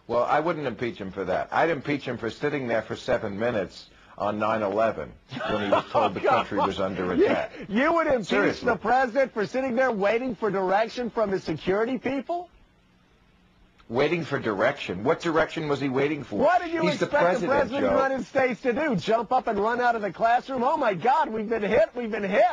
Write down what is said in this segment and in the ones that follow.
Well, I wouldn't impeach him for that. I'd impeach him for sitting there for 7 minutes on 9/11 when he was told the country was under attack. You would impeach Seriously. the president for sitting there waiting for direction from his security people? Waiting for direction? What direction was he waiting for? What did you He's expect the president, of the Joe. United States to do? Jump up and run out of the classroom? Oh, my God, we've been hit, we've been hit.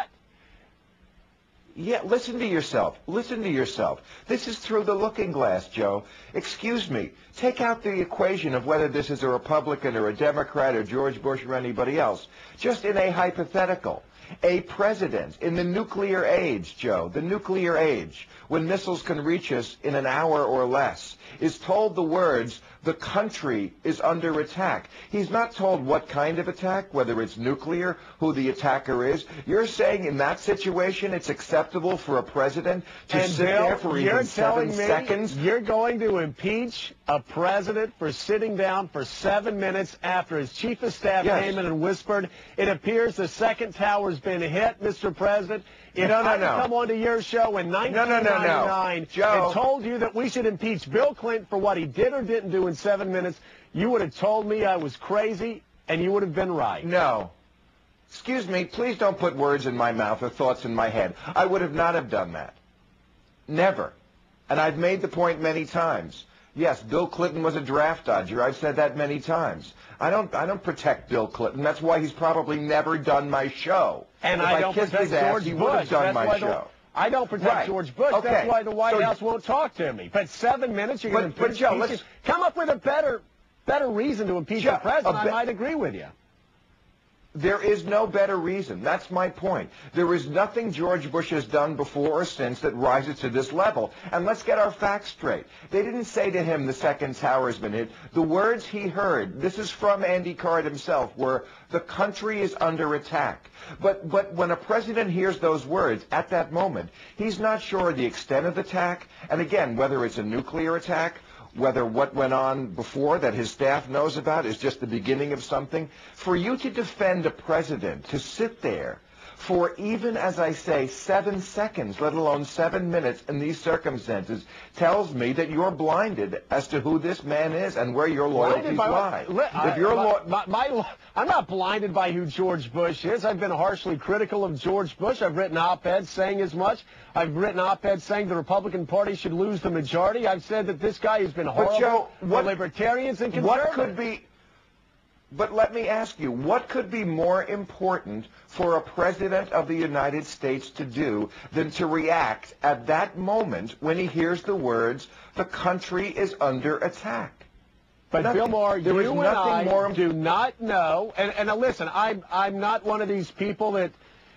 Yeah, listen to yourself. Listen to yourself. This is through the looking glass, Joe. Excuse me. Take out the equation of whether this is a Republican or a Democrat or George Bush or anybody else. Just in a hypothetical. A president in the nuclear age, Joe, the nuclear age, when missiles can reach us in an hour or less, is told the words, the country is under attack. He's not told what kind of attack, whether it's nuclear, who the attacker is. You're saying in that situation it's acceptable for a president to sit there for even 7 seconds? You're going to impeach a president for sitting down for 7 minutes after his chief of staff came in and whispered, it appears the second tower's been hit, Mr. President. If I come onto your show in 1999 and told you that we should impeach Bill Clinton for what he did or didn't do in 7 minutes, you would have told me I was crazy, and you would have been right. No. Excuse me, please don't put words in my mouth or thoughts in my head. I would have not have done that. Never. And I've made the point many times. Yes, Bill Clinton was a draft dodger. I've said that many times. I don't protect Bill Clinton. That's why he's probably never done my show. And if I don't protect George he Bush. would have done my show. I don't protect George Bush. Okay. That's why the White House won't talk to me. But 7 minutes, you're going to impeach him. Come up with a better reason to impeach the president. I might agree with you. There is no better reason. That's my point. There is nothing George Bush has done before or since that rises to this level. And let's get our facts straight. They didn't say to him the second tower has been hit. The words he heard, this is from Andy Card himself, were the country is under attack. But when a president hears those words at that moment, he's not sure of the extent of the attack. And again, whether it's a nuclear attack, whether what went on before that his staff knows about is just the beginning of something. For you to defend a president, to sit there for even, as I say, 7 seconds, let alone 7 minutes in these circumstances, tells me that you're blinded as to who this man is and where your loyalties lie. I'm not blinded by who George Bush is. I've been harshly critical of George Bush. I've written op-eds saying as much. I've written op-eds saying the Republican Party should lose the majority. I've said that this guy has been horrible for libertarians and conservatives. But let me ask you, what could be more important for a president of the United States to do than to react at that moment when he hears the words, the country is under attack? But Bill Maher, you and I do not know, and now listen, I'm not one of these people that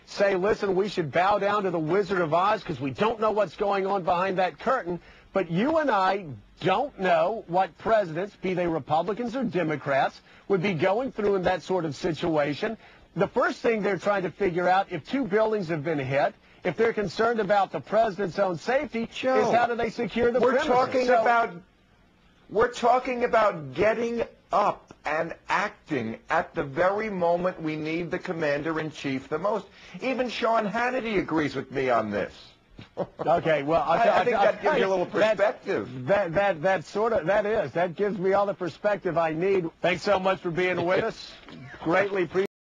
say, listen, we should bow down to the Wizard of Oz because we don't know what's going on behind that curtain. But you and I don't know what presidents, be they Republicans or Democrats, would be going through in that sort of situation. The first thing they're trying to figure out, if 2 buildings have been hit, if they're concerned about the president's own safety, is how do they secure the premises? We're talking about getting up and acting at the very moment we need the commander-in-chief the most. Even Sean Hannity agrees with me on this. Okay, well, I think that gives you a little perspective. That gives me all the perspective I need. Thanks so much for being with us. Greatly appreciate it.